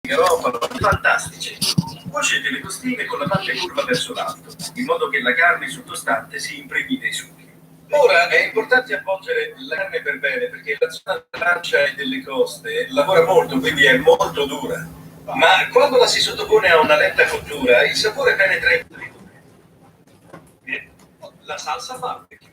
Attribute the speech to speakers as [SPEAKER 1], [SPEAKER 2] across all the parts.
[SPEAKER 1] garofalo, fantastici. Cuocete le costine con la parte curva verso l'alto, in modo che la carne sottostante si impregni dei succhi. Ora è importante avvolgere la carne per bene, perché la zona dell'ancia e delle coste lavora molto, quindi è molto dura. Ma quando la si sottopone a una lenta cottura, il sapore penetra in la salsa barbecue.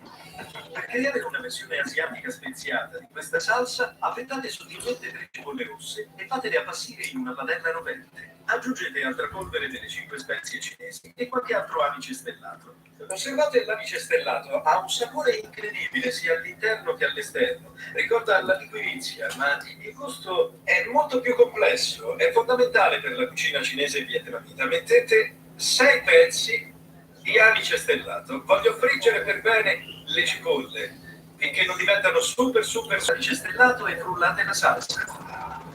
[SPEAKER 1] Per creare una versione asiatica speziata di questa salsa, affettate sottilmente 3 cipolle rosse e fatele appassire in una padella rovente. Aggiungete altra polvere delle 5 spezie cinesi e qualche altro amice stellato. Osservate l'amice stellato, ha un sapore incredibile sia all'interno che all'esterno. Ricorda la liquirizia, ma il gusto è molto più complesso. È fondamentale per la cucina cinese e vietnamita. Mettete 6 pezzi di amice stellato. Voglio friggere per bene le cipolle finché non diventano super amice stellato e frullate la salsa.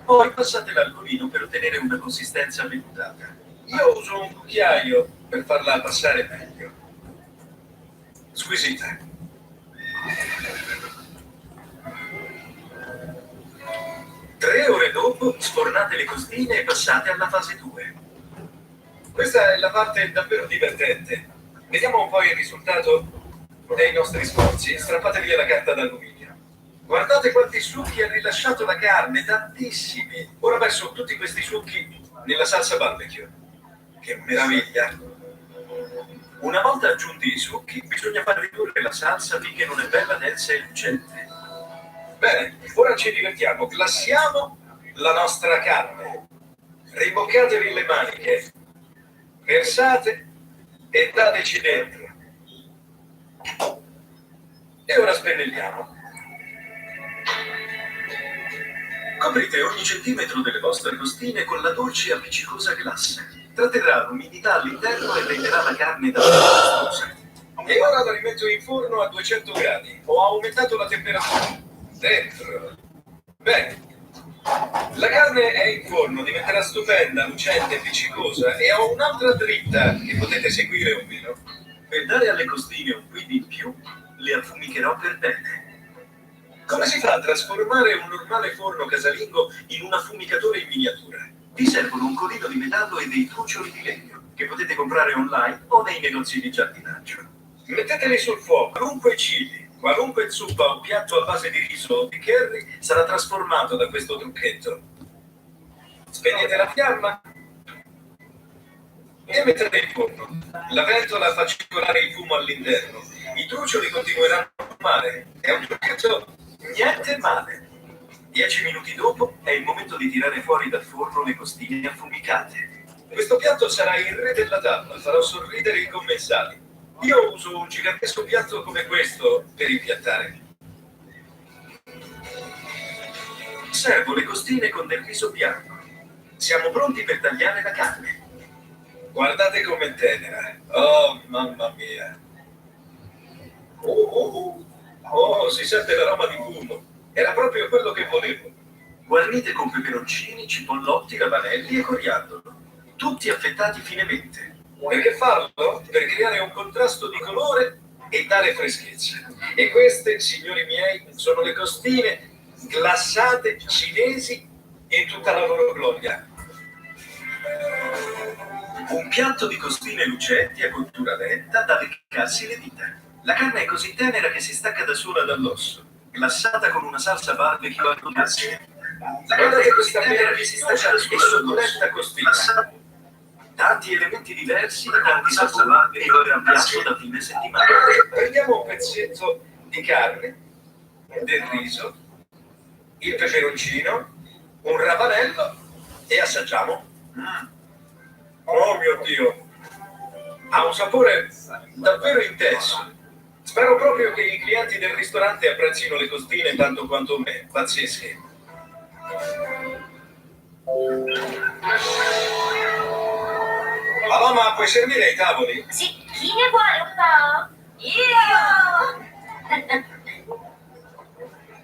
[SPEAKER 1] Poi passatela al colino per ottenere una consistenza vellutata. Io uso un cucchiaio per farla passare meglio. Squisita. Tre ore dopo sfornate le costine e passate alla fase 2. Questa è la parte davvero divertente. Vediamo un po' il risultato dei nostri sforzi. Strappate via la carta d'alluminio. Guardate quanti succhi ha rilasciato la carne, tantissimi. Ora verso tutti questi succhi nella salsa barbecue. Che meraviglia! Una volta aggiunti i succhi, bisogna far ridurre la salsa finché non è bella densa e lucente. Bene, ora ci divertiamo. Glassiamo la nostra carne. Rimboccatevi le maniche. Versate e dateci dentro. E ora spennelliamo. Coprite ogni centimetro delle vostre costine con la dolce e appiccicosa glassa. Tratterrà l'umidità all'interno e renderà la carne davvero gustosa. E ora la rimetto in forno a 200 gradi. Ho aumentato la temperatura. Dentro. Bene. La carne è in forno, diventerà stupenda, lucente, appiccicosa e ho un'altra dritta che potete seguire o meno. Per dare alle costine un quid in più, le affumicherò per bene. Come si fa a trasformare un normale forno casalingo in un affumicatore in miniatura? Vi servono un colino di metallo e dei trucioli di legno, che potete comprare online o nei negozi di giardinaggio. Metteteli sul fuoco, qualunque cibi, qualunque zuppa o piatto a base di riso o di curry sarà trasformato da questo trucchetto. Spegnete la fiamma e mettete in forno. La ventola fa circolare il fumo all'interno. I trucioli continueranno a fumare. È un trucchetto niente male. 10 minuti dopo è il momento di tirare fuori dal forno le costine affumicate. Questo piatto sarà il re della tavola, farò sorridere i commensali. Io uso un gigantesco piatto come questo per impiattare. Servo le costine con del riso bianco. Siamo pronti per tagliare la carne. Guardate com'è tenera. Oh, mamma mia. Oh, si sente l'aroma di fumo. Era proprio quello che volevo. Guarnite con peperoncini, cipollotti, ravanelli e coriandolo. Tutti affettati finemente. Perché farlo? Per creare un contrasto di colore e dare freschezza. E queste, signori miei, sono le costine glassate cinesi in tutta la loro gloria. Un piatto di costine lucenti a cottura lenta da leccarsi le dita. La carne è così tenera che si stacca da sola dall'osso, glassata con una salsa barbecue a leccarsi. Guardate questa meravigliosa e succulenta costina. Tanti elementi diversi e tanti sapori e ora un piatto da fine settimana. Prendiamo un pezzetto di carne, del riso, il peperoncino, un ravanello e assaggiamo. Oh mio Dio! Ha un sapore davvero intenso. Spero proprio che i clienti del ristorante apprezzino le costine tanto quanto me. Pazzesche. Mamma, puoi servire i tavoli?
[SPEAKER 2] Sì, chi ne vuole un po'? Io!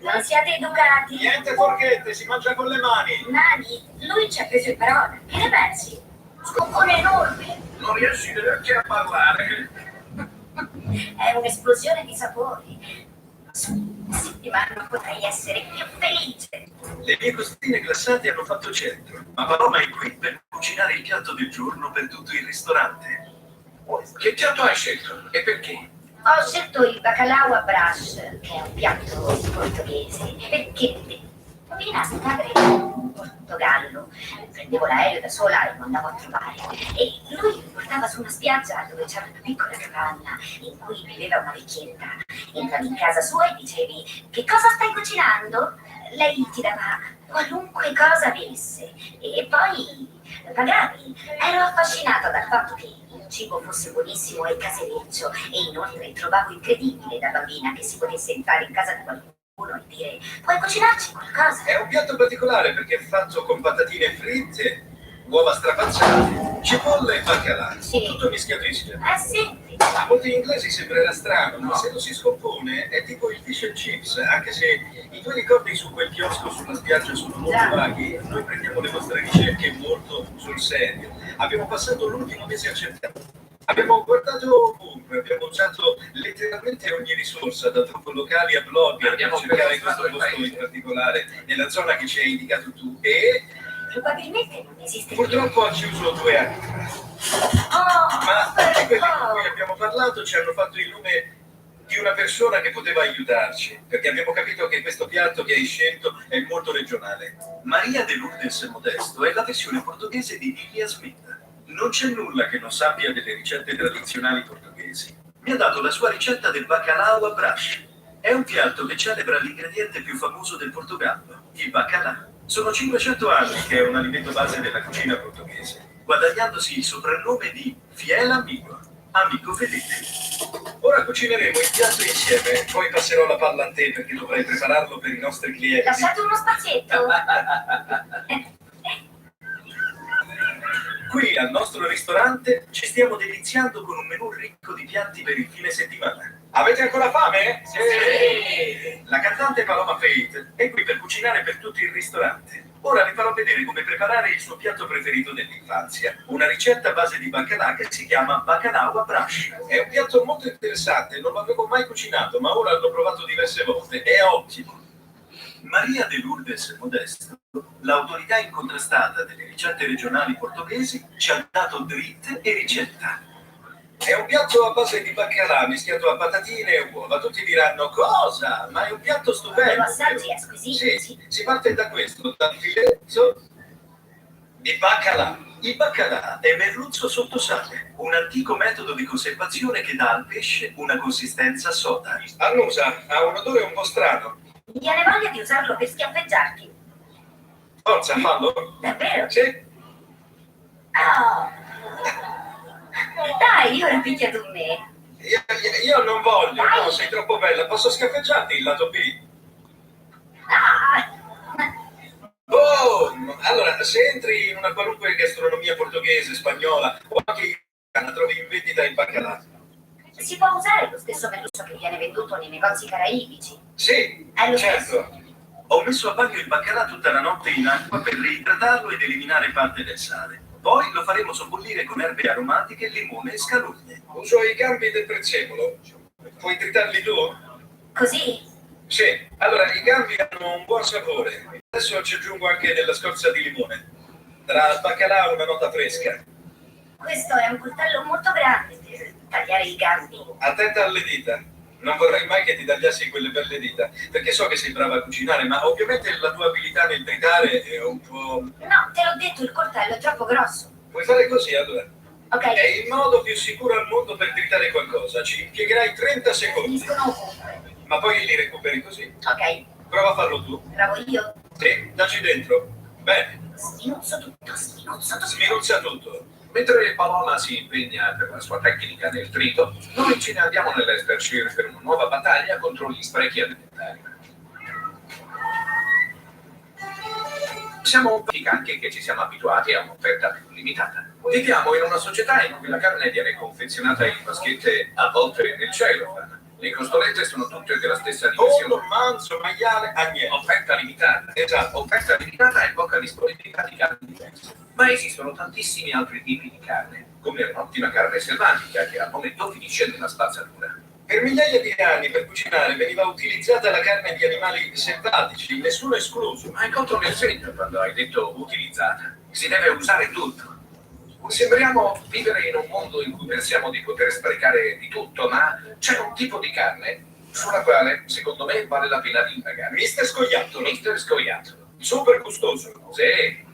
[SPEAKER 2] Non siate educati.
[SPEAKER 1] Niente forchette, si mangia con le mani.
[SPEAKER 2] Nani, lui ci ha preso in parola. Che ne pensi? Scoppone enorme.
[SPEAKER 1] Non riesci neanche a parlare.
[SPEAKER 2] È un'esplosione di sapori. Sì, ma non potrei essere più felice.
[SPEAKER 1] Le mie costine glassate hanno fatto centro, ma Paloma è qui per cucinare il piatto del giorno per tutto il ristorante.
[SPEAKER 3] Che piatto hai scelto? E perché?
[SPEAKER 2] Ho scelto il bacalao a brush, che è un piatto portoghese, perché mia madre è in Portogallo. Prendevo l'aereo da sola e lo andavo a trovare. E lui mi portava su una spiaggia dove c'era una piccola capanna in cui viveva una vecchietta. Entravi in casa sua e dicevi: che cosa stai cucinando? Lei ti dava qualunque cosa avesse e poi pagavi. Ero affascinata dal fatto che il cibo fosse buonissimo e casereccio e inoltre trovavo incredibile da bambina che si potesse entrare in casa di qualcuno e dire: puoi cucinarci qualcosa?
[SPEAKER 1] È un piatto particolare perché è fatto con patatine fritte, uova strapazzate, cipolle e baccalà.
[SPEAKER 2] Sì.
[SPEAKER 1] Tutto mischiato insieme.
[SPEAKER 2] È semplice.
[SPEAKER 1] A molti inglesi sembrerà strano, ma se lo si scompone è tipo il fish and chips, anche se i tuoi ricordi su quel chiosco sulla spiaggia sono molto vaghi, noi prendiamo le nostre ricerche molto sul serio. Abbiamo passato l'ultimo mese a cercare. Abbiamo guardato ovunque, abbiamo usato letteralmente ogni risorsa, da trucco locali a blogger, per cercare questo posto in particolare, nella zona che ci hai indicato tu, e
[SPEAKER 2] Probabilmente non esiste
[SPEAKER 1] purtroppo ha chiuso 2 anni fa.
[SPEAKER 2] Oh,
[SPEAKER 1] Ma tutti quelli con cui abbiamo parlato ci hanno fatto il nome di una persona che poteva aiutarci, perché abbiamo capito che questo piatto che hai scelto è molto regionale. Maria de Lourdes Modesto è la versione portoghese di Lilia Smith. Non c'è nulla che non sappia delle ricette tradizionali portoghesi. Mi ha dato la sua ricetta del bacalao a brush. È un piatto che celebra l'ingrediente più famoso del Portogallo, il baccalà. Sono 500 anni che è un alimento base della cucina portoghese, guadagnandosi il soprannome di fiel amigo, amico fedele. Ora cucineremo il piatto insieme, poi passerò la palla a te perché dovrai prepararlo per i nostri clienti.
[SPEAKER 2] Lasciate uno spazietto.
[SPEAKER 1] Qui al nostro ristorante ci stiamo deliziando con un menù ricco di piatti per il fine settimana. Avete ancora fame?
[SPEAKER 2] Sì!
[SPEAKER 1] La cantante Paloma Faith è qui per cucinare per tutto il ristorante. Ora le farò vedere come preparare il suo piatto preferito dell'infanzia, una ricetta a base di baccalà che si chiama bacalao a brush. È un piatto molto interessante, non l'avevo mai cucinato, ma ora l'ho provato diverse volte, è ottimo. Maria de Lourdes Modesto, l'autorità incontrastata delle ricette regionali portoghesi, ci ha dato dritte e ricetta. È un piatto a base di baccalà mischiato a patatine e uova. Tutti diranno: cosa? Ma è un piatto stupendo.
[SPEAKER 2] Lo assaggi è squisito.
[SPEAKER 1] Sì, si parte da questo, dal filetto di baccalà. Il baccalà è merluzzo sotto sale, un antico metodo di conservazione che dà al pesce una consistenza soda. Annusa, ha un odore un po' strano.
[SPEAKER 2] Mi viene voglia di usarlo per schiaffeggiarti.
[SPEAKER 1] Forza, fallo.
[SPEAKER 2] Davvero?
[SPEAKER 1] Sì.
[SPEAKER 2] Oh. Dai, ora picchia tu me.
[SPEAKER 1] Io non voglio, no, sei troppo bella. Posso schiaffeggiarti il lato B?
[SPEAKER 2] Ah.
[SPEAKER 1] Boom! Allora, se entri in una qualunque gastronomia portoghese, spagnola o anche italiana, trovi in vendita il baccalà.
[SPEAKER 2] Si può usare lo stesso merluzzo che viene venduto nei negozi caraibici?
[SPEAKER 1] Sì,
[SPEAKER 2] È lo
[SPEAKER 1] certo.
[SPEAKER 2] stesso.
[SPEAKER 1] Ho messo a bagno il baccalà tutta la notte in acqua per reidratarlo ed eliminare parte del sale. Poi lo faremo sobbollire con erbe aromatiche, limone e scarogne. Uso i gambi del prezzemolo. Puoi tritarli tu?
[SPEAKER 2] Così?
[SPEAKER 1] Sì. Allora, i gambi hanno un buon sapore. Adesso ci aggiungo anche della scorza di limone. Darà al baccalà una nota fresca.
[SPEAKER 2] Questo è un coltello molto grande per tagliare i gambi.
[SPEAKER 1] Attenta alle dita. Non vorrei mai che ti tagliassi quelle belle dita, perché so che sei brava a cucinare, ma ovviamente la tua abilità nel tritare è un po'...
[SPEAKER 2] No, te l'ho detto, il coltello è troppo grosso.
[SPEAKER 1] Puoi fare così, allora.
[SPEAKER 2] Ok.
[SPEAKER 1] È il modo più sicuro al mondo per tritare qualcosa. Ci impiegherai 30 secondi,
[SPEAKER 2] Finiscono ovunque.
[SPEAKER 1] ma poi li recuperi così.
[SPEAKER 2] Ok.
[SPEAKER 1] Prova a farlo tu.
[SPEAKER 2] Provo io.
[SPEAKER 1] Sì, dacci dentro. Bene,
[SPEAKER 2] Sminuzzo tutto, sminuzzo tutto.
[SPEAKER 1] sminuzza tutto.
[SPEAKER 3] Mentre Paloma si impegna per la sua tecnica nel trito, noi ce ne andiamo nell'Leicestershire per una nuova battaglia contro gli sprechi alimentari. Siamo un po' anche che ci siamo abituati a un'offerta più limitata. Viviamo in una società in cui la carne viene confezionata in vaschette avvolte nel cellophane. Le costolette sono tutte della stessa dimensione.
[SPEAKER 1] Pollo, manzo, maiale, agnello.
[SPEAKER 3] Offerta limitata. Esatto, offerta limitata e poca disponibilità di carne diverse. Ma esistono tantissimi altri tipi di carne, come un'ottima carne selvatica che al momento finisce nella spazzatura.
[SPEAKER 1] Per migliaia di anni per cucinare veniva utilizzata la carne di animali selvatici, nessuno escluso.
[SPEAKER 3] Ma hai colto nel segno quando hai detto utilizzata. Si deve usare tutto. Sembriamo vivere in un mondo in cui pensiamo di poter sprecare di tutto, ma c'è un tipo di carne sulla quale, secondo me, vale la pena di indagare.
[SPEAKER 1] Mister Scoiattolo,
[SPEAKER 3] Mister Scoiattolo.
[SPEAKER 1] super gustoso.
[SPEAKER 3] Sì.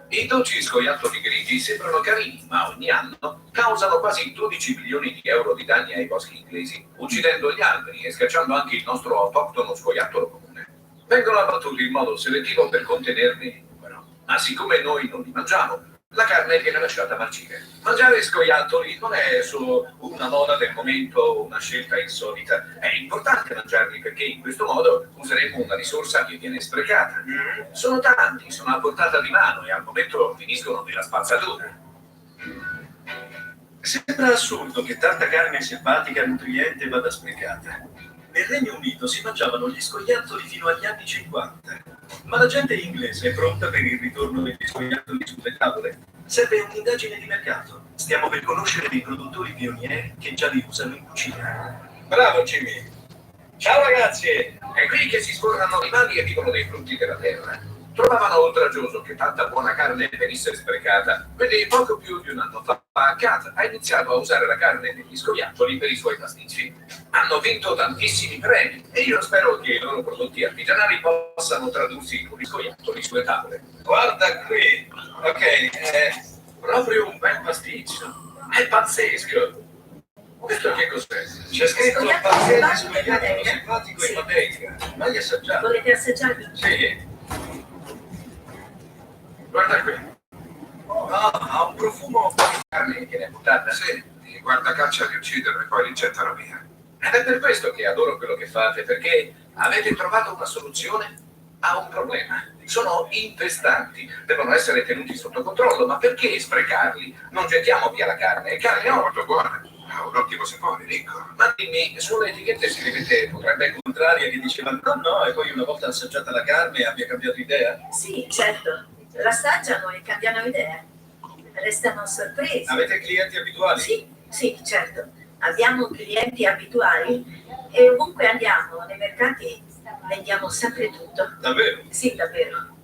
[SPEAKER 3] I dolci scoiattoli grigi sembrano carini, ma ogni anno causano quasi 12 milioni di euro di danni ai boschi inglesi, uccidendo gli alberi e schiacciando anche il nostro autoctono scoiattolo comune. Vengono abbattuti in modo selettivo per contenerne il numero, ma siccome noi non li mangiamo, la carne viene lasciata marcire. Mangiare scoiattoli non è solo una moda del momento o una scelta insolita, è importante mangiarli perché in questo modo useremo una risorsa che viene sprecata. Sono tanti, sono a portata di mano e al momento finiscono nella spazzatura.
[SPEAKER 1] Sembra assurdo che tanta carne selvatica nutriente vada sprecata. Nel Regno Unito si mangiavano gli scoiattoli fino agli anni 50, ma la gente inglese è pronta per il ritorno degli scoiattoli sulle tavole. Serve un'indagine di mercato. Stiamo per conoscere dei produttori pionieri che già li usano in cucina. Bravo Jimmy! Ciao ragazzi!
[SPEAKER 3] È qui che si sfornano animali e vivono dei frutti della terra. Trovavano oltraggioso che tanta buona carne venisse sprecata, quindi poco più di un anno fa Kat ha iniziato a usare la carne degli scoiattoli per i suoi pasticci. Hanno vinto tantissimi premi e io spero che i loro prodotti artigianali possano tradursi con gli scoiattoli sulle tavole.
[SPEAKER 1] Guarda qui! Ok,
[SPEAKER 3] Proprio un bel pasticcio. È pazzesco. Questo che cos'è?
[SPEAKER 1] c'è scritto
[SPEAKER 4] Scoiattolo
[SPEAKER 1] pazzesco
[SPEAKER 4] selvatico e
[SPEAKER 1] scoiattolo
[SPEAKER 4] Madeira.
[SPEAKER 1] selvatico
[SPEAKER 4] Sì.
[SPEAKER 1] in Madeira. Mai assaggiato?
[SPEAKER 4] Volete assaggiarli?
[SPEAKER 1] Sì.
[SPEAKER 3] Guarda qui.
[SPEAKER 1] Ha un profumo...
[SPEAKER 3] Carne viene buttata?
[SPEAKER 5] Sì, i guardacaccia li uccidono e poi li gettano via.
[SPEAKER 3] Ed è per questo che adoro quello che fate, perché avete trovato una soluzione a un problema. Sono infestanti, devono essere tenuti sotto controllo, ma perché sprecarli? Non gettiamo via la carne, è carne
[SPEAKER 5] È
[SPEAKER 3] orta.
[SPEAKER 5] molto buona, ha un ottimo sapore, ricco.
[SPEAKER 3] Ma dimmi, sulle etichette si ripete, potrebbe...
[SPEAKER 1] contraria che diceva no e poi una volta assaggiata la carne abbia cambiato idea?
[SPEAKER 4] Sì, certo. L'assaggiano e cambiano idea. Restano sorpresi.
[SPEAKER 1] Avete clienti abituali?
[SPEAKER 4] Sì, sì, certo. Abbiamo clienti abituali e ovunque andiamo, nei mercati, vendiamo sempre tutto.
[SPEAKER 1] Davvero?
[SPEAKER 4] Sì, davvero.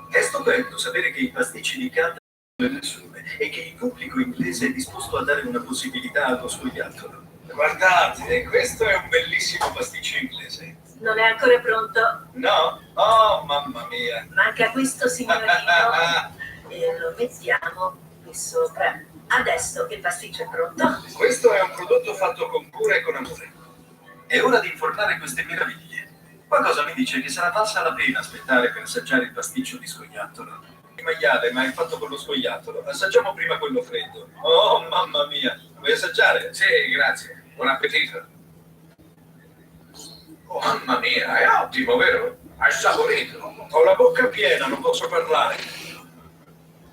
[SPEAKER 1] È stupendo sapere che i pasticci di carne sono le persone e che il pubblico inglese è disposto a dare una possibilità allo scoiattolo. Guardate, questo è un bellissimo pasticcio inglese.
[SPEAKER 4] Non è ancora pronto?
[SPEAKER 1] No? Oh, mamma mia!
[SPEAKER 4] Manca questo signorino e lo mettiamo qui sopra. Adesso che il pasticcio è pronto,
[SPEAKER 1] Questo è un prodotto fatto con cura e con amore. È ora di infornare queste meraviglie. Qualcosa mi dice che sarà valsa la pena aspettare per assaggiare il pasticcio di scoiattolo. Il maiale, ma è fatto con lo scoiattolo. Assaggiamo prima quello freddo. Oh, mamma mia! Vuoi assaggiare?
[SPEAKER 3] Sì, grazie. Buon appetito. Oh, mamma mia, è ottimo, vero? Hai saporito.
[SPEAKER 1] Ho la bocca piena, non posso parlare.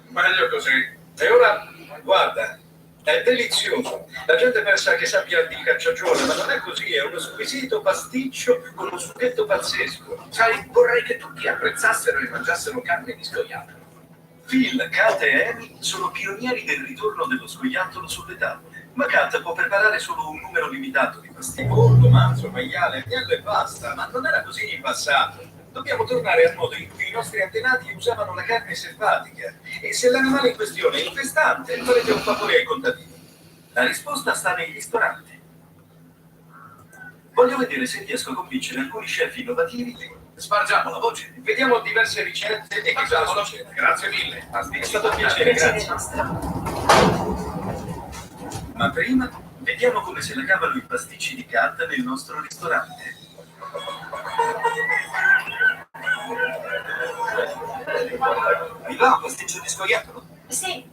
[SPEAKER 3] Meglio così.
[SPEAKER 1] E ora, guarda, è delizioso. La gente pensa che sappia di cacciagione, ma non è così. È uno squisito pasticcio con un succhetto pazzesco.
[SPEAKER 3] Sai, vorrei che tutti apprezzassero e mangiassero carne di scoiattolo.
[SPEAKER 1] Phil, Kat e Amy sono pionieri del ritorno dello scoiattolo sulle tavole. Ma Kat può preparare solo un numero limitato di pasti. Pollo, manzo, maiale, agnello e pasta, ma non era così in passato. Dobbiamo tornare al modo in cui i nostri antenati usavano la carne selvatica. E se l'animale in questione è infestante, farete un favore ai contadini. La risposta sta nei ristoranti. Voglio vedere se riesco a convincere alcuni chef innovativi.
[SPEAKER 3] Spargiamo la voce.
[SPEAKER 1] Vediamo diverse ricette e che cosa
[SPEAKER 3] Facciamolo.
[SPEAKER 1] succede.
[SPEAKER 3] Grazie mille.
[SPEAKER 1] È stato un piacere,
[SPEAKER 4] piacere
[SPEAKER 1] grazie.
[SPEAKER 4] nostro.
[SPEAKER 1] Ma prima, vediamo come se la cavano i pasticci di carta nel nostro ristorante. Mi va un pasticcio di scoiattolo?
[SPEAKER 4] Sì,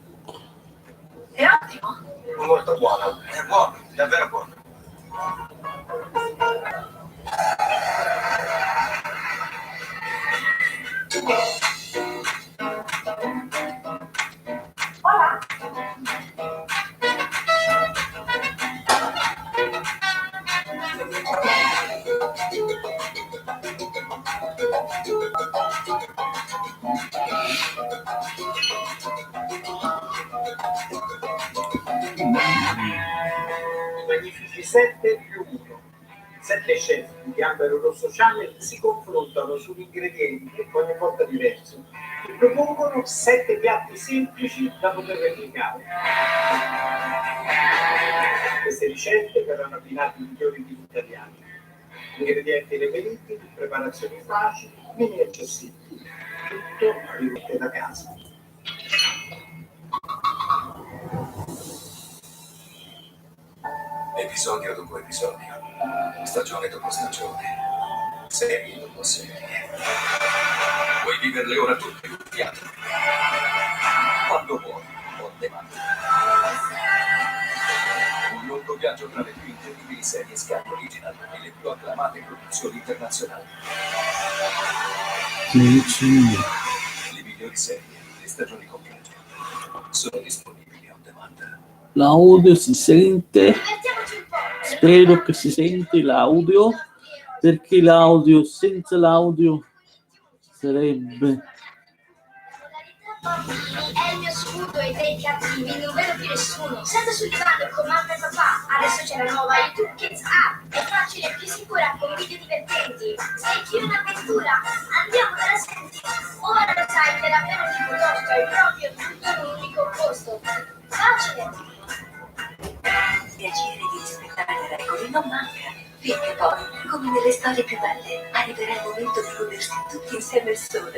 [SPEAKER 4] è ottimo.
[SPEAKER 1] Molto buono, è buono, davvero buono.
[SPEAKER 4] Voilà.
[SPEAKER 2] Magnifique.
[SPEAKER 6] 7 più 1. 7 chef di gambero rosso channel si confrontano su ingredienti ogni volta diversi e propongono 7 piatti semplici da poter replicare. Queste ricette verranno abbinate ai migliori vini italiani. Ingredienti reperiti, preparazioni facili, menu accessibili. Tutto arrivate da casa.
[SPEAKER 1] Episodio dopo episodio, stagione dopo stagione, serie dopo serie. Vuoi viverle ora tutte in un teatro? Quando vuoi, on demand. Un lungo viaggio tra le più incredibili serie Sky Original e le più acclamate produzioni internazionali. Le migliori serie, le stagioni complete, sono disponibili on demand.
[SPEAKER 7] L'audio si sente, spero che si senti l'audio, perché l'audio senza l'audio sarebbe
[SPEAKER 2] È il mio scudo e dei cattivi, non vedo più nessuno. Sento sul divano con mamma e papà. Adesso c'è la nuova YouTube Kids App. È facile e più sicura con video divertenti. Sei più un'avventura. Andiamo dalla senti. Ora lo sai, te davvero tipo tosto. È proprio tutto in un unico posto. Facile.
[SPEAKER 4] Piacere di rispettare le regole non manca, finché poi, come nelle storie più belle, arriverà il momento di godersi tutti insieme il sole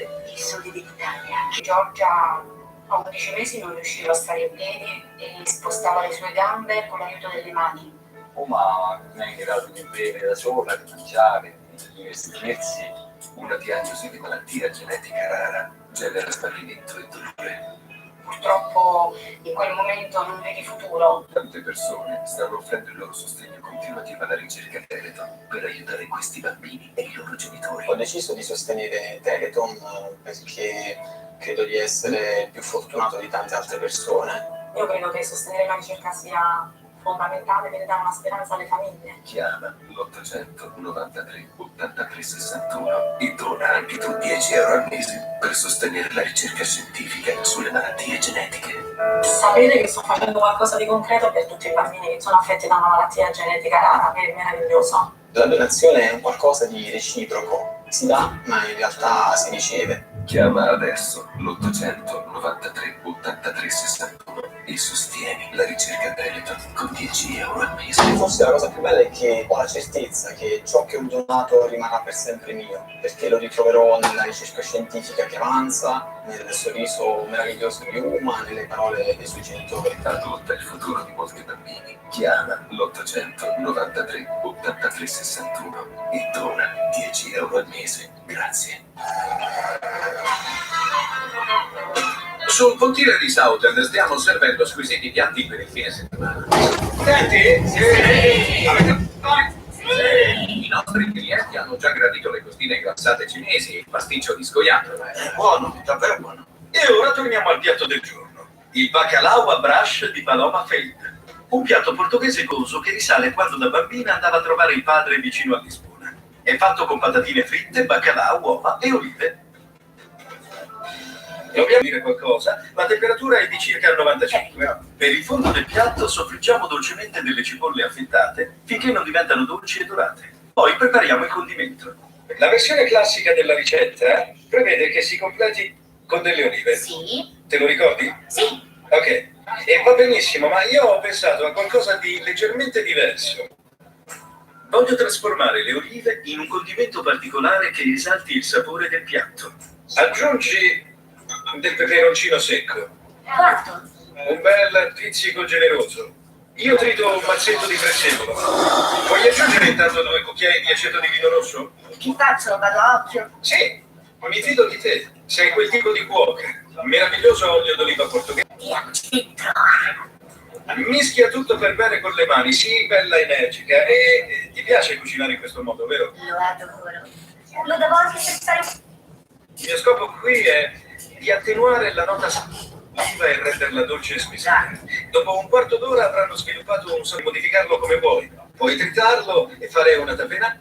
[SPEAKER 4] dell'Italia.
[SPEAKER 8] Giorgia a 11 mesi non riusciva a stare in piedi e spostava le sue gambe con l'aiuto delle mani.
[SPEAKER 1] Ma non è in grado di bere da sola, di mangiare, di vestirsi. Una diagnosi di malattia genetica rara genera smarrimento e dolore.
[SPEAKER 8] Purtroppo in quel momento non vedi futuro.
[SPEAKER 1] Tante persone stanno offrendo il loro sostegno continuativo alla ricerca Teleton per aiutare questi bambini e i loro genitori.
[SPEAKER 9] Ho deciso di sostenere Teleton perché credo di essere più fortunato di tante altre persone.
[SPEAKER 8] Io credo che sostenere la ricerca sia fondamentale per dare una speranza alle famiglie.
[SPEAKER 1] Chiama l'800 93 83 61 e dona anche tu 10 euro al mese per sostenere la ricerca scientifica sulle malattie genetiche.
[SPEAKER 8] Sapere che sto facendo qualcosa di concreto per tutti i bambini che sono affetti da una malattia genetica rara è meraviglioso.
[SPEAKER 9] La donazione è un qualcosa di reciproco, si dà ma in realtà si riceve.
[SPEAKER 1] Chiama adesso l'800 93 83 61 e sostieni la ricerca Teleton con 10 euro al mese.
[SPEAKER 9] Forse la cosa più bella è che ho la certezza che ciò che ho donato rimarrà per sempre mio, perché lo ritroverò nella ricerca scientifica che avanza, nel sorriso meraviglioso di Uma, nelle parole dei suoi genitori.
[SPEAKER 1] Adotta il futuro di molti bambini. Chiama l'800 93 83 61 e dona 10 euro al mese. Grazie.
[SPEAKER 3] Sul pontile di Southern stiamo servendo squisiti piatti per il fine settimana.
[SPEAKER 6] Senti? Sì!
[SPEAKER 3] I nostri clienti hanno già gradito le costine glassate cinesi e il pasticcio di scoiattolo.
[SPEAKER 6] È buono, davvero buono. E ora torniamo al piatto del giorno. Il bacalao a brush di Paloma Feld. Un piatto portoghese gozo che risale a quando da bambina andava a trovare il padre vicino a Lisbona. È fatto con patatine fritte, baccalà, uova e olive. Dobbiamo dire qualcosa? La temperatura è di circa 95. Per il fondo del piatto soffriggiamo dolcemente delle cipolle affettate finché non diventano dolci e dorate. Poi prepariamo il condimento. La versione classica della ricetta prevede che si completi con delle olive.
[SPEAKER 2] Sì.
[SPEAKER 6] Te lo ricordi?
[SPEAKER 2] Sì.
[SPEAKER 6] Ok. E va benissimo, ma io ho pensato a qualcosa di leggermente diverso. Voglio trasformare le olive in un condimento particolare che esalti il sapore del piatto. Aggiungi del peperoncino secco.
[SPEAKER 2] Quanto?
[SPEAKER 6] Un bel pizzico generoso. Io trito un mazzetto di prezzemolo. Vuoi aggiungere intanto 2 cucchiai di aceto di vino rosso?
[SPEAKER 2] Che faccio? Vado a occhio?
[SPEAKER 6] Sì, mi fido di te. Sei quel tipo di cuoca. Meraviglioso olio d'oliva portoghese.
[SPEAKER 2] Andiamoci dentro.
[SPEAKER 6] Mischia tutto per bene con le mani, sii bella energica. E ti piace cucinare in questo modo, vero?
[SPEAKER 2] Lo adoro. Lo devo anche pensare.
[SPEAKER 6] Il mio scopo qui è di attenuare la nota saliva e renderla dolce e squisita. Dopo un quarto d'ora avranno sviluppato un sapore, modificarlo come vuoi. Puoi tritarlo e fare una tappena.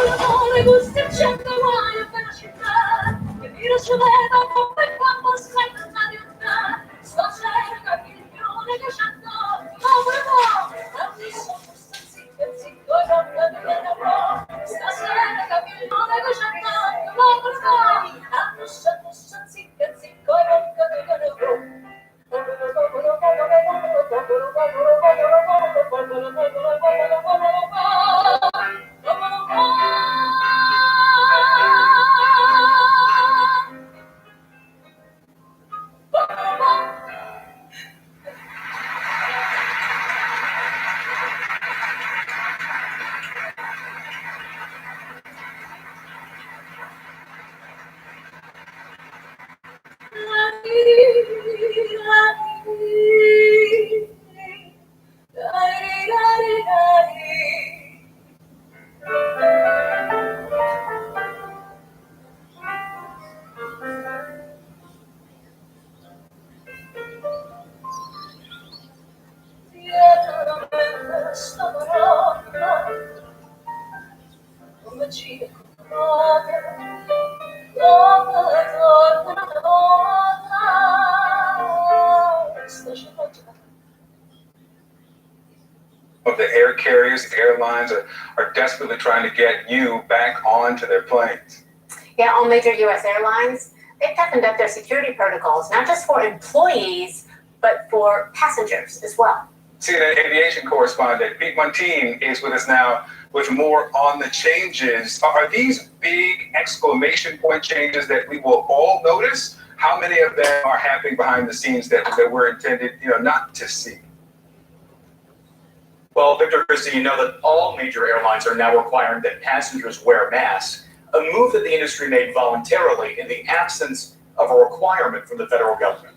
[SPEAKER 10] L'amore gusta e c'è una città che mi riceveva come Of the air carriers, the airlines are desperately trying to get you back onto their planes.
[SPEAKER 8] Yeah, all major U.S. airlines, they've toughened up their security protocols, not just for employees, but for passengers as well.
[SPEAKER 10] CNN aviation correspondent Pete Montine is with us now with more on the changes. Are these big exclamation point changes that we will all notice? How many of them are happening behind the scenes that we're intended, not to see?
[SPEAKER 11] Well, Victor, Christie, you know that all major airlines are now requiring that passengers wear masks, a move that the industry made voluntarily in the absence of a requirement from the federal government.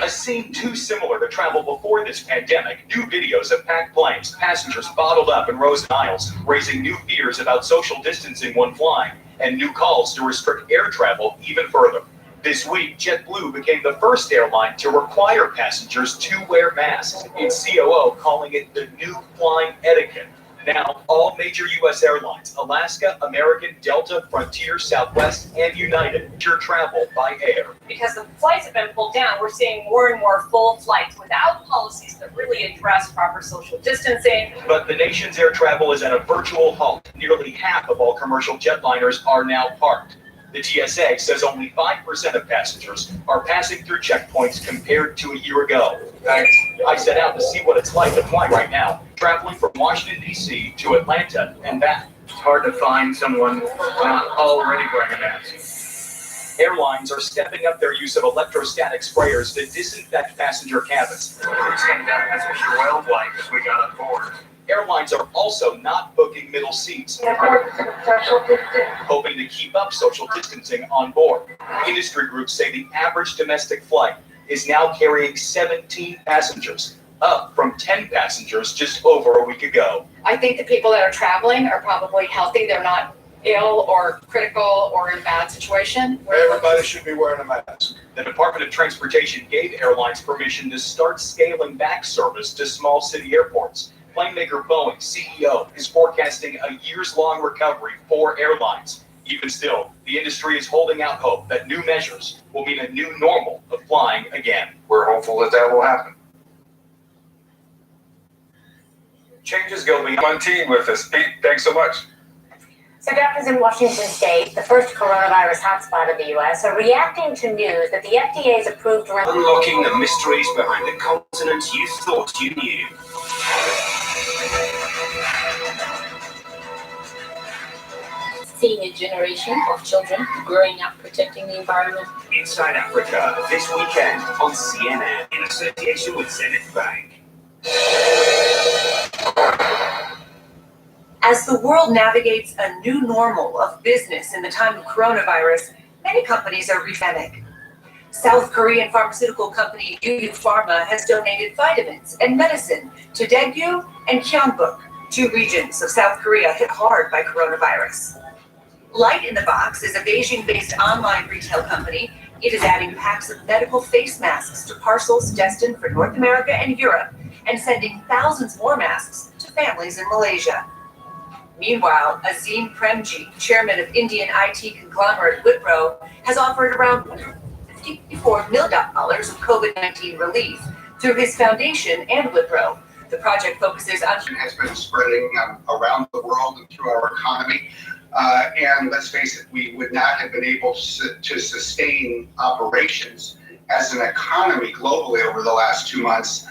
[SPEAKER 11] A scene too similar to travel before this pandemic. New videos of packed planes, passengers bottled up in rows and aisles, raising new fears about social distancing when flying, and new calls to restrict air travel even further. This week, JetBlue became the first airline to require passengers to wear masks, its COO calling it the new flying etiquette. Now, all major U.S. airlines, Alaska, American, Delta, Frontier, Southwest, and United, ensure travel by air.
[SPEAKER 12] Because the flights have been pulled down, we're seeing more and more full flights without policies that really address proper social distancing.
[SPEAKER 11] But the nation's air travel is at a virtual halt. Nearly half of all commercial jetliners are now parked. The TSA says only 5% of passengers are passing through checkpoints compared to a year ago. I set out to see what it's like to fly right now, traveling from Washington, D.C. to Atlanta and back. It's hard to find someone not already wearing a mask. Airlines are stepping up their use of electrostatic sprayers to disinfect passenger cabins.
[SPEAKER 6] Please hand down as a Joel wipe as we got on board.
[SPEAKER 11] Airlines are also not booking middle seats, hoping to keep up social distancing on board. Industry groups say the average domestic flight is now carrying 17 passengers, up from 10 passengers just over a week ago.
[SPEAKER 12] I think the people that are traveling are probably healthy. They're not ill or critical or in a bad situation.
[SPEAKER 10] Everybody should be wearing a mask.
[SPEAKER 11] The Department of Transportation gave airlines permission to start scaling back service to small city airports. Planemaker Boeing CEO is forecasting a years-long recovery for airlines. Even still, the industry is holding out hope that new measures will mean a new normal of flying again.
[SPEAKER 10] We're hopeful that will happen.
[SPEAKER 11] Changes go beyond.
[SPEAKER 10] Montine with us. Pete, thanks so much.
[SPEAKER 8] So doctors in Washington State, the first coronavirus hotspot of the U.S., are reacting to news that the FDA's approved...
[SPEAKER 1] Unlocking the mysteries behind the continent you thought you knew.
[SPEAKER 13] Seeing a generation of children growing up protecting the environment.
[SPEAKER 1] Inside Africa, this weekend on CNN in association with Zenith Bank.
[SPEAKER 14] As the world navigates a new normal of business in the time of coronavirus, many companies are repanic. South Korean pharmaceutical company Yu Pharma has donated vitamins and medicine to Daegu and Gyeongbuk, two regions of South Korea hit hard by coronavirus. Light in the Box is a Beijing-based online retail company. It is adding packs of medical face masks to parcels destined for North America and Europe, and sending thousands more masks to families in Malaysia. Meanwhile, Azim Premji, chairman of Indian IT conglomerate Wipro, has offered around $54 million of COVID-19 relief through his foundation and Wipro. The project focuses on...
[SPEAKER 15] has been spreading around the world and through our economy. And let's face it, we would not have been able to sustain operations as an economy globally over the last 2 months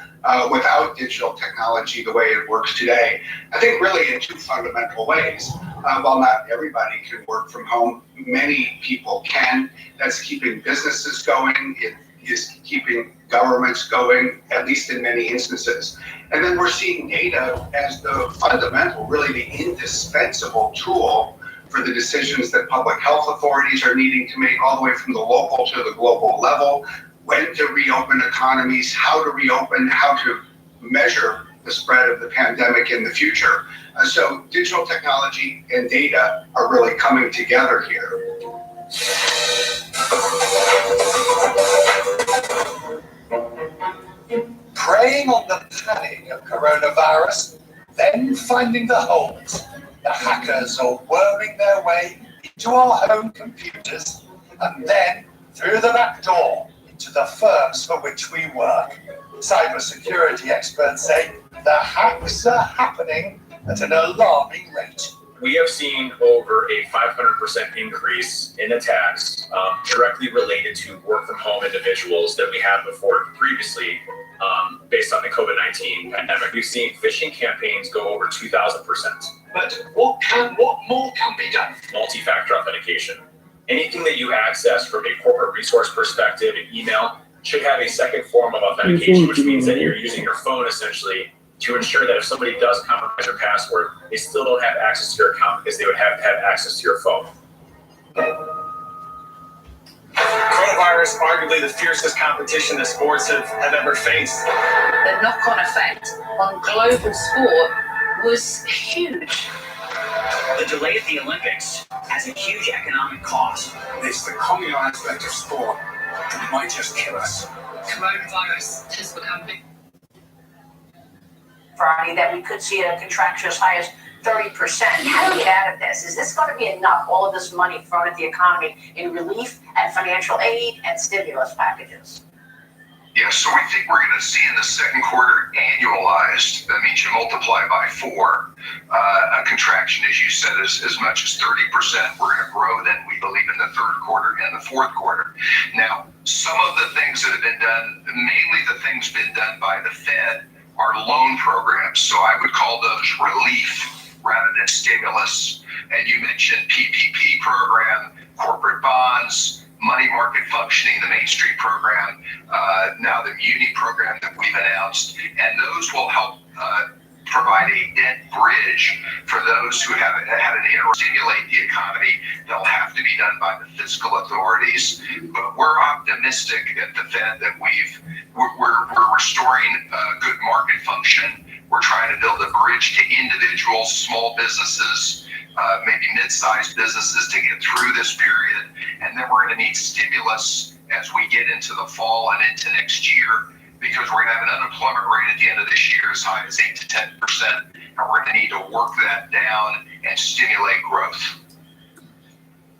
[SPEAKER 15] without digital technology the way it works today. I think really in two fundamental ways. While not everybody can work from home, many people can. That's keeping businesses going. It is keeping governments going, at least in many instances. And then we're seeing data as the fundamental, really the indispensable tool for the decisions that public health authorities are needing to make, all the way from the local to the global level, when to reopen economies, how to reopen, how to measure the spread of the pandemic in the future. So digital technology and data are really coming together here.
[SPEAKER 16] Preying on the panic of coronavirus, then finding the holes. The hackers are worming their way into our home computers and then through the back door into the firms for which we work. Cybersecurity experts say the hacks are happening at an alarming rate.
[SPEAKER 17] We have seen over a 500% increase in attacks directly related to work from home individuals that we had before previously based on the COVID-19 pandemic. We've seen phishing campaigns go over 2,000%.
[SPEAKER 16] But what more can be done?
[SPEAKER 17] Multi-factor authentication. Anything that you access from a corporate resource perspective, an email, should have a second form of authentication, which means that you're using your phone essentially to ensure that if somebody does compromise your password, they still don't have access to your account because they would have to have access to your phone.
[SPEAKER 11] Coronavirus, arguably the fiercest competition that sports have ever faced.
[SPEAKER 18] The knock-on effect on global sport was huge.
[SPEAKER 1] The delay of the Olympics has a huge economic cost.
[SPEAKER 16] It's the communal aspect of sport that might just kill us.
[SPEAKER 18] Coronavirus has become big.
[SPEAKER 2] Friday, that we could see a contraction as high as 30%. How do we get out of this? Is this going to be enough, all of this money thrown at the economy in relief and financial aid and stimulus packages?
[SPEAKER 5] Yeah, so we think we're going to see in the second quarter annualized, that means you multiply by 4, a contraction, as you said, as much as 30%. We're going to grow then, we believe, in the third quarter and the fourth quarter. Now, some of the things that have been done, mainly the things been done by the Fed, are loan programs. So I would call those relief rather than stimulus. And you mentioned PPP program, corporate bonds, money market functioning, the Main Street program, now the Muni program that we've announced, and those will help provide a debt bridge for those who have had an interim stimulate the economy. They'll have to be done by the fiscal authorities, but we're optimistic at the Fed that we're restoring good market function. We're trying to build a bridge to individuals, small businesses, maybe mid-sized businesses to get through this period. And then we're going to need stimulus as we get into the fall and into next year, because we're going to have an unemployment rate at the end of this year as high as 8 to 10%. And we're going to need to work that down and stimulate growth.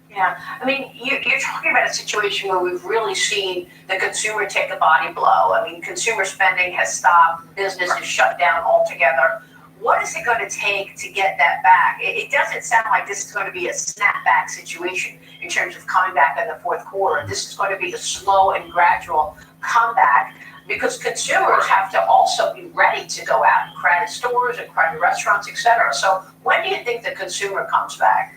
[SPEAKER 2] Yeah, I mean, you're talking about a situation where we've really seen the consumer take a body blow. I mean, consumer spending has stopped, business is shut down altogether. What is it going to take to get that back? It doesn't sound like this is going to be a snapback situation in terms of coming back in the fourth quarter. This is going to be a slow and gradual comeback, because consumers have to also be ready to go out and crowded stores and crowded restaurants, et cetera. So when do you think the consumer comes back?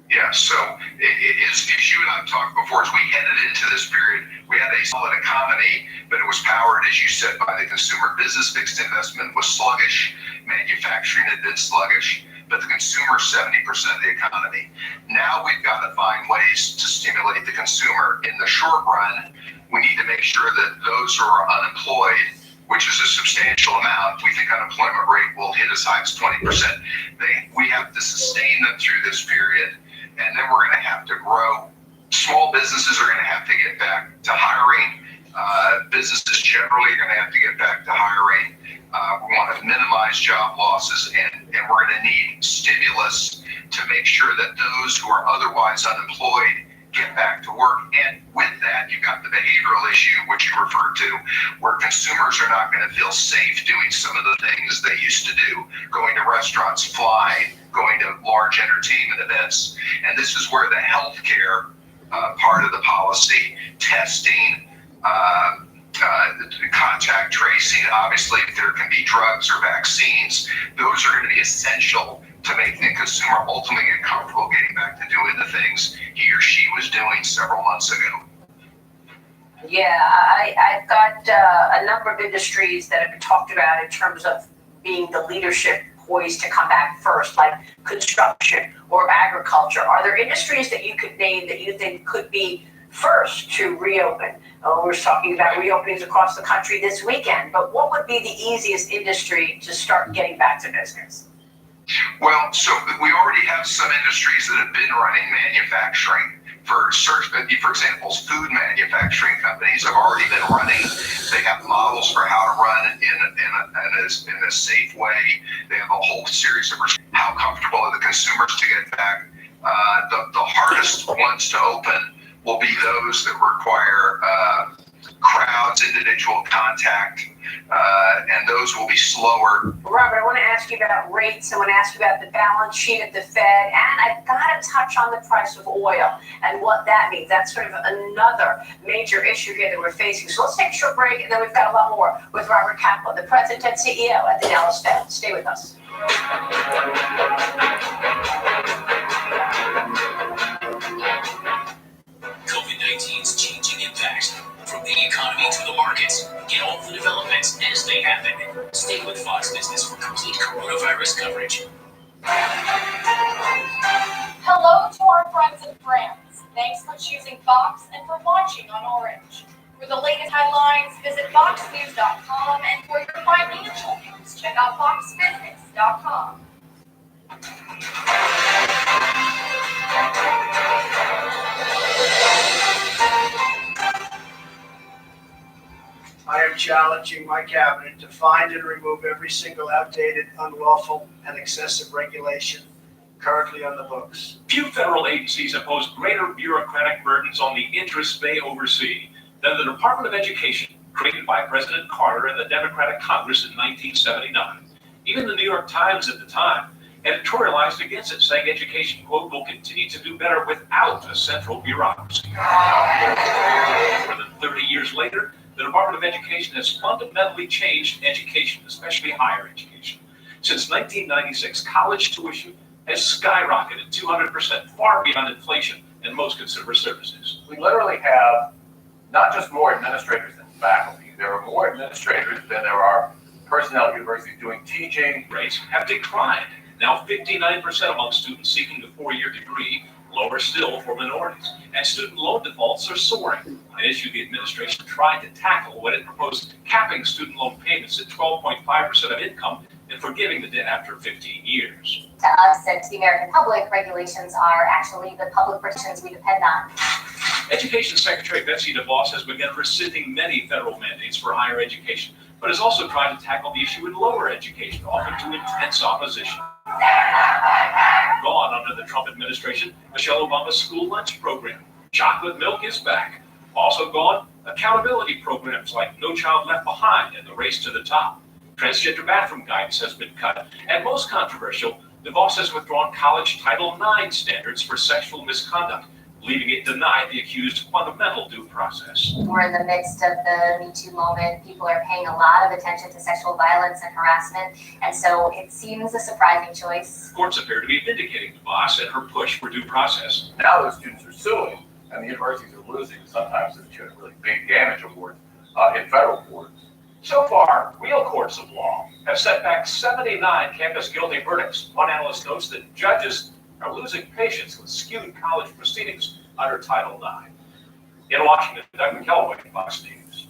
[SPEAKER 5] Yeah, so as you and I have talked before, as we headed into this period, we had a solid economy, but it was powered, as you said, by the consumer. Business fixed investment was sluggish, manufacturing had been sluggish, but the consumer is 70% of the economy. Now we've got to find ways to stimulate the consumer. In the short run, we need to make sure that those who are unemployed, which is a substantial amount, we think unemployment rate will hit as high as 20%. We have to sustain them through this period. And then we're going to have to grow. Small businesses are going to have to get back to hiring. Businesses generally are going to have to get back to hiring. We want to minimize job losses, and we're going to need stimulus to make sure that those who are otherwise unemployed get back to work. And with that, you've got the behavioral issue, which you referred to, where consumers are not going to feel safe doing some of the things they used to do, going to restaurants, flying, going to large entertainment events. And this is where the healthcare part of the policy, testing, contact tracing, obviously if there can be drugs or vaccines, those are going to be essential to make the consumer ultimately get comfortable getting back to doing the things he or she was doing several months ago.
[SPEAKER 2] Yeah, I've got a number of industries that have been talked about in terms of being the leadership
[SPEAKER 19] poised to come back first, like construction or agriculture? Are there industries that you could name that you think could be first to reopen? We're talking about reopenings across the country this weekend, but what would be the easiest industry to start getting back to business?
[SPEAKER 5] Well, so we already have some industries that have been running manufacturing. For example, food manufacturing companies have already been running. They have models for how to run in a safe way. They have a whole series of how comfortable are the consumers to get back. The hardest ones to open will be those that require crowds, individual contact, and those will be slower.
[SPEAKER 19] Robert, I want to ask you about rates. I want to ask you about the balance sheet at the Fed, and I've got to touch on the price of oil and what that means. That's sort of another major issue here that we're facing. So let's take a short break, and then we've got a lot more with Robert Kaplan, the president and CEO at the Dallas Fed. Stay with us.
[SPEAKER 20] COVID-19's changing impact from the economy to the markets. Get all the developments as they happen. Stay with Fox Business for complete coronavirus coverage.
[SPEAKER 12] Hello to our friends and friends. Thanks for choosing Fox and for watching on Orange. For the latest headlines, visit foxnews.com, and for your financial news, check out foxbusiness.com.
[SPEAKER 21] I am challenging my cabinet to find and remove every single outdated, unlawful, and excessive regulation currently on the books.
[SPEAKER 11] Few federal agencies impose greater bureaucratic burdens on the interests they oversee than the Department of Education, created by President Carter and the Democratic Congress in 1979. Even the New York Times at the time editorialized against it, saying education, quote, will continue to do better without a central bureaucracy. More than 30 years later, the Department of Education has fundamentally changed education, especially higher education. Since 1996, college tuition has skyrocketed 200%, far beyond inflation and most consumer services.
[SPEAKER 22] We literally have not just more administrators than faculty. There are more administrators than there are personnel at universities doing teaching.
[SPEAKER 11] Rates have declined. Now 59% among students seeking a four-year degree, lower still for minorities. And student loan defaults are soaring, an issue the administration tried to tackle when it proposed capping student loan payments at 12.5% of income and forgiving the debt after 15 years.
[SPEAKER 23] To us and to the American public, regulations are actually the public protections we depend on.
[SPEAKER 11] Education Secretary Betsy DeVos has begun rescinding many federal mandates for higher education, but has also tried to tackle the issue in lower education, often to intense opposition. Gone under the Trump administration, Michelle Obama's school lunch program. Chocolate milk is back. Also gone, accountability programs like No Child Left Behind and the Race to the Top. Transgender bathroom guidance has been cut. And most controversial, DeVos has withdrawn college Title IX standards for sexual misconduct, leaving it denied the accused fundamental due process.
[SPEAKER 23] We're in the midst of the Me Too moment. People are paying a lot of attention to sexual violence and harassment, and so it seems a surprising choice.
[SPEAKER 11] Courts appear to be vindicating DeVos and her push for due process.
[SPEAKER 22] Now those students are suing, and the universities are losing sometimes to really big damage awards in federal courts.
[SPEAKER 11] So far, real courts of law have set back 79 campus guilty verdicts. One analyst notes that judges are losing patience with skewed college proceedings under Title IX. In Washington, Doug McKelway, Fox News.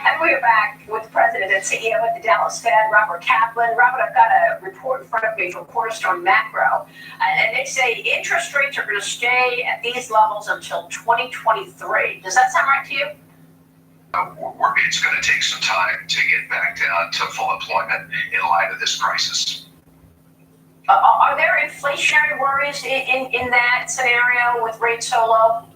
[SPEAKER 19] And we're back with the president and CEO at the Dallas Fed, Robert Kaplan. Robert, I've got a report in front of me from Cornerstone Macro, and they say interest rates are going to stay at these levels until 2023. Does that sound right to you?
[SPEAKER 5] It's going to take some time to get back down to full employment in light of this crisis.
[SPEAKER 19] Are there inflationary worries in that scenario with rates so low?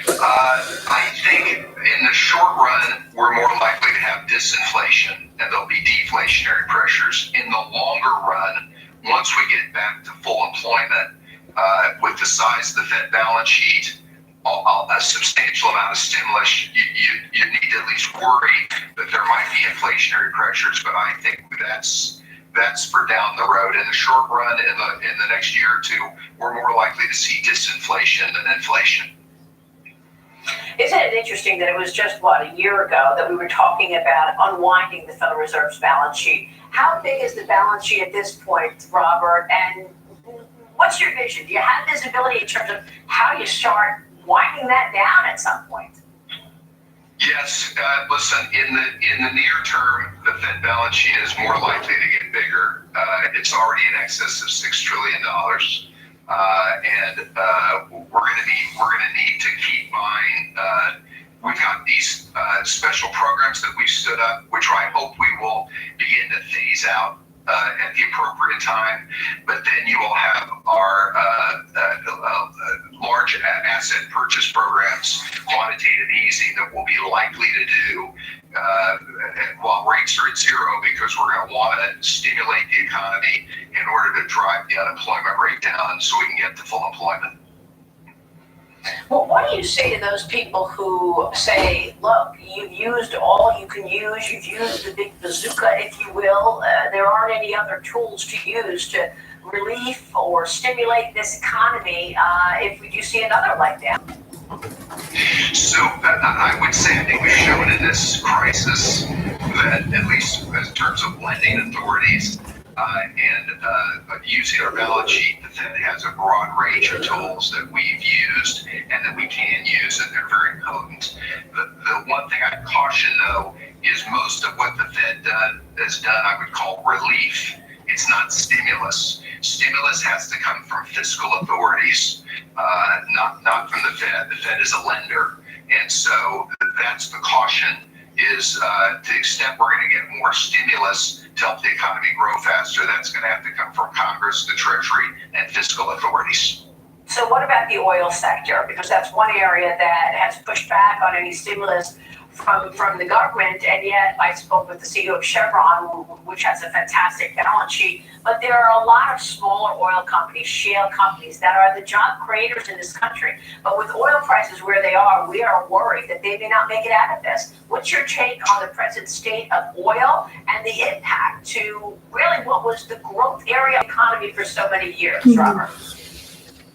[SPEAKER 5] I think in the short run, we're more likely to have disinflation and there'll be deflationary pressures. In the longer run, once we get back to full employment, with the size of the Fed balance sheet, a substantial amount of stimulus, you need to at least worry that there might be inflationary pressures, but I think that's that's for down the road. In the short run, in the next year or two, we're more likely to see disinflation than inflation.
[SPEAKER 19] Isn't it interesting that it was just, a year ago that we were talking about unwinding the Federal Reserve's balance sheet? How big is the balance sheet at this point, Robert? And what's your vision? Do you have visibility in terms of how you start winding that down at some point?
[SPEAKER 5] Yes, listen, in the near term, the Fed balance sheet is more likely to get bigger. It's already in excess of $6 trillion. And we're going to need to keep buying. We've got these special programs that we've stood up, which I hope we will begin to phase out at the appropriate time. But then you will have our large asset purchase programs, quantitative easing, that we'll be likely to do while rates are at zero, because we're going to want to stimulate the economy in order to drive the unemployment rate down so we can get to full employment.
[SPEAKER 19] Well, what do you say to those people who say, look, you've used all you can use, you've used the big bazooka, if you will, there aren't any other tools to use to relief or stimulate this economy if we do see another letdown?
[SPEAKER 5] So I would say, I think we've shown in this crisis that, at least in terms of lending authorities and using our balance sheet, the Fed has a broad range of tools that we've used and that we can use, and they're very potent. The one thing I'd caution, though, is most of what the Fed has done, I would call relief. It's not stimulus. Stimulus has to come from fiscal authorities, not from the Fed. The Fed is a lender. And so that's the caution, is to the extent we're going to get more stimulus to help the economy grow faster, that's going to have to come from Congress, the Treasury, and fiscal authorities.
[SPEAKER 19] So what about the oil sector? Because that's one area that has pushed back on any stimulus from the government, and yet I spoke with the CEO of Chevron, which has a fantastic balance sheet, but there are a lot of smaller oil companies, shale companies, that are the job creators in this country. But with oil prices where they are, we are worried that they may not make it out of this. What's your take on the present state of oil and the impact to really what was the growth area economy for so many years, Robert?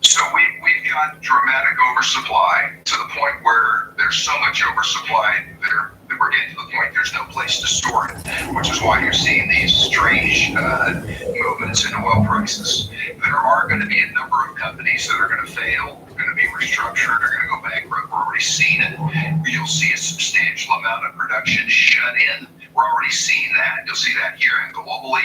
[SPEAKER 5] So we've got dramatic oversupply to the point where there's so much oversupply that we're getting to the point there's no place to store it, which is why you're seeing these strange movements in oil prices. There are going to be a number of companies that are going to fail, are going to be restructured, are going to go bankrupt. We're already seeing it. You'll see a substantial amount of production shut in. We're already seeing that. You'll see that here and globally.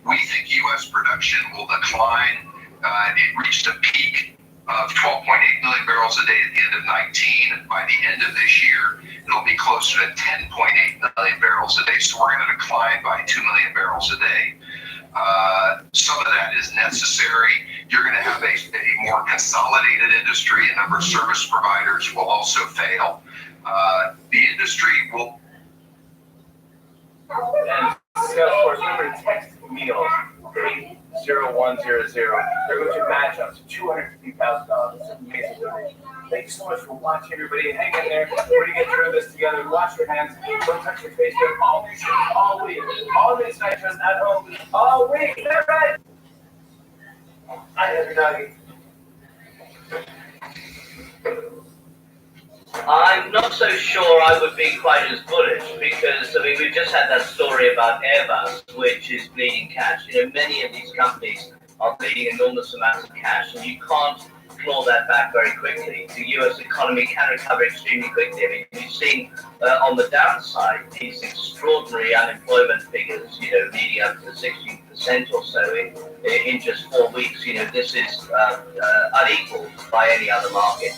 [SPEAKER 5] We think U.S. production will decline. It reached a peak of 12.8 million barrels a day at the end of 19. By the end of this year, it'll be closer to 10.8 million barrels a day. So we're going to decline by 2 million barrels a day. Some of that is necessary. You're going to have a more consolidated industry. A number of service providers will also fail. The industry will...
[SPEAKER 4] And Salesforce, remember to text meals. 80100. They're going to match up to $250,000. It's amazing. Thank you so much for watching, everybody. Hang in there. We're going to get through this together. Wash your hands. Don't touch your face. Wear all these things all week. All these nitros at home all week. Is that right? I have your doggy.
[SPEAKER 7] I'm not so sure I would be quite as bullish because, I mean, we've just had that story about Airbus, which is bleeding cash. You know, many of these companies are bleeding enormous amounts of cash, and you can't claw that back very quickly. The US economy can recover extremely quickly. I mean, we've seen on the downside these extraordinary unemployment figures, you know, leading up to 16% or so in just 4 weeks. You know, this is unequaled by any other market.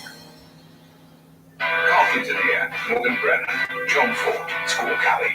[SPEAKER 3] Coffee today, Morgan Brennan, John Ford, Squawk Alley.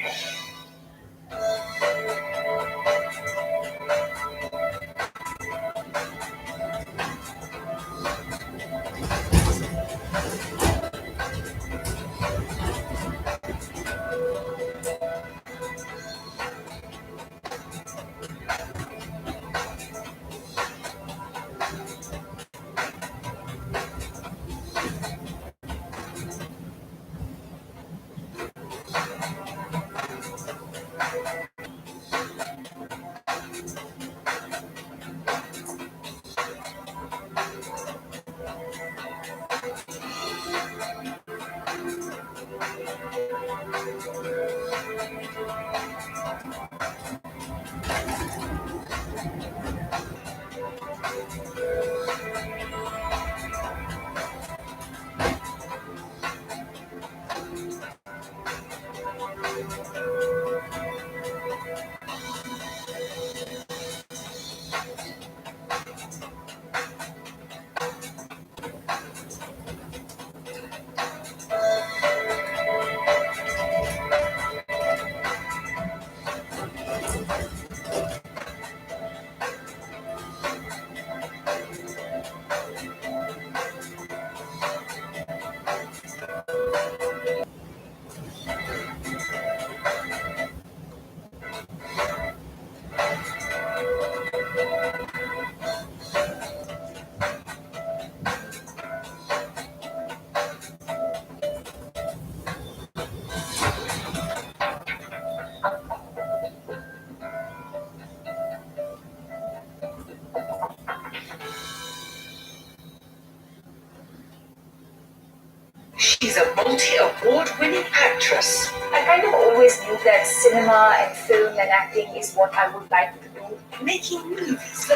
[SPEAKER 14] She's a multi-award-winning actress.
[SPEAKER 6] I kind of always knew that cinema and film and acting is what I would like to do.
[SPEAKER 14] Making movies.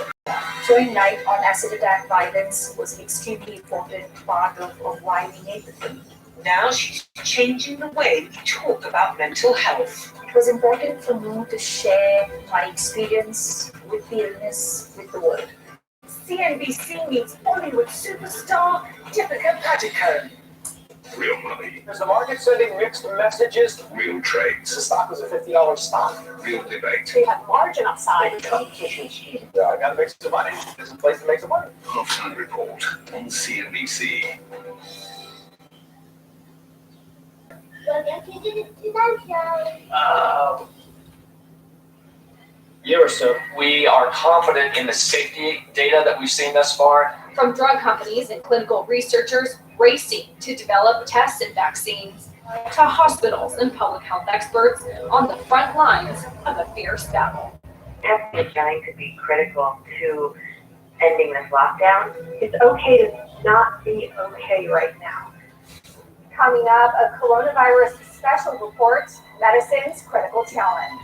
[SPEAKER 6] Showing light on acid attack violence was an extremely important part of why we made the film.
[SPEAKER 14] Now she's changing the way we talk about mental health.
[SPEAKER 6] It was important for me to share my experience with the illness with the world. CNBC meets Hollywood superstar Deepika Padukone.
[SPEAKER 3] Real money.
[SPEAKER 4] Is the market sending mixed messages?
[SPEAKER 3] Real trades.
[SPEAKER 4] The stock was a $50 stock.
[SPEAKER 3] Real debate.
[SPEAKER 19] We have margin upside.
[SPEAKER 4] Yeah, I gotta make some money. There's a place to make some money.
[SPEAKER 3] Halftime report on CNBC.
[SPEAKER 4] Year or so, we are confident in the safety data that we've seen thus far.
[SPEAKER 9] From drug companies and clinical researchers racing to develop tests and vaccines, to hospitals and public health experts on the front lines of a fierce battle.
[SPEAKER 10] Testing and genetic could be critical to ending this lockdown. It's okay to not be okay right now.
[SPEAKER 12] Coming up, a coronavirus special report, medicine's critical challenge.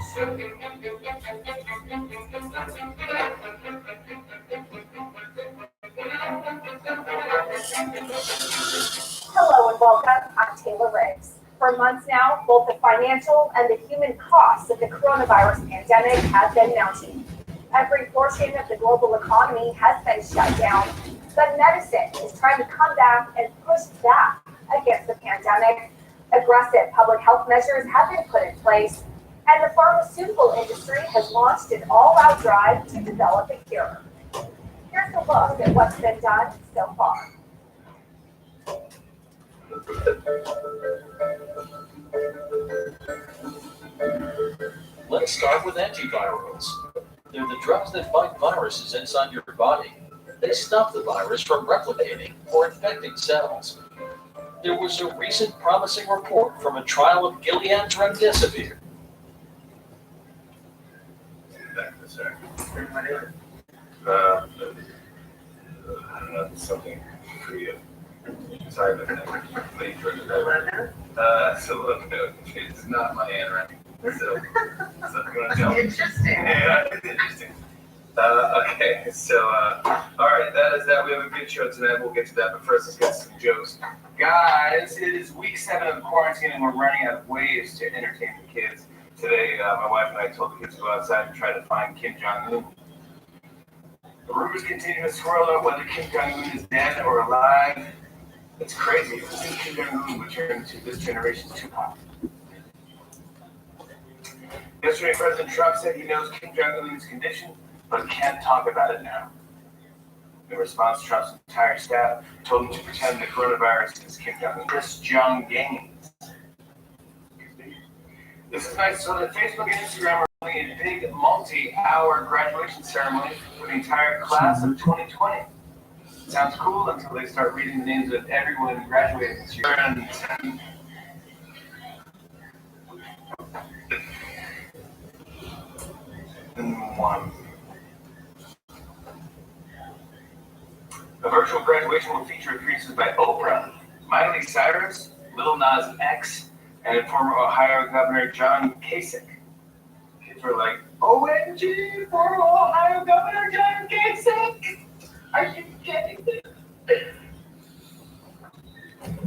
[SPEAKER 12] Hello and welcome. I'm Taylor Riggs. For months now, both the financial and the human costs of the coronavirus pandemic have been mounting. Every portion of the global economy has been shut down, but medicine is trying to come back and push back against the pandemic. Aggressive public health measures have been put in place, and the pharmaceutical industry has launched an all-out drive to develop a cure. Here's a look at what's been done so far.
[SPEAKER 24] Let's start with antivirals. They're the drugs that fight viruses inside your body. They stop the virus from replicating or infecting cells. There was a recent promising report from a trial of Gilead's remdesivir.
[SPEAKER 22] Back in a sec. I don't know, something for you. Sorry about that. Late for the so look, it's not my handwriting. So you want to tell me?
[SPEAKER 18] Interesting.
[SPEAKER 22] Yeah, it's interesting. Okay, so, all right, that is that. We have a good show tonight. We'll get to that, but first let's get some jokes. Guys, it is week 7 of quarantine, and we're running out of ways to entertain the kids. Today, my wife and I told the kids to go outside and try to find Kim Jong-un. The rumors continue to swirl out whether Kim Jong-un is dead or alive. It's crazy. It seems Kim Jong-un would turn into this generation's Tupac. Yesterday, President Trump said he knows Kim Jong-un's condition, but can't talk about it now. In response, Trump's entire staff told him to pretend the coronavirus is Kim Jong-un. Chris Jong Gaines. This is nice. So that Facebook and Instagram are holding a big multi-hour graduation ceremony for the entire class of 2020. Sounds cool until they start reading the names of everyone who graduated this year. One. A virtual graduation will feature appearances by Oprah, Miley Cyrus, Lil Nas X, and former Ohio Governor John Kasich. Kids were like, OMG, former Ohio Governor John Kasich!
[SPEAKER 19] Are you kidding me?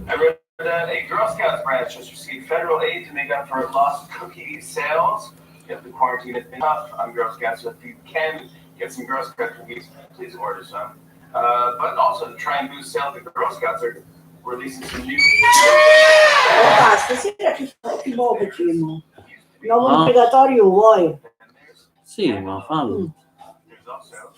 [SPEAKER 22] I read that a Girl Scouts branch has received federal aid to make up for lost cookie sales. If the quarantine has been tough on Girl Scouts, if you can get some Girl Scout cookies, please order some. But also to try and boost sales, the Girl Scouts are releasing some new.
[SPEAKER 8] Opa, stasera ci fai più vicino. L'uomo obbligatorio vuoi?
[SPEAKER 13] Sì, ma fallo.
[SPEAKER 22] There's also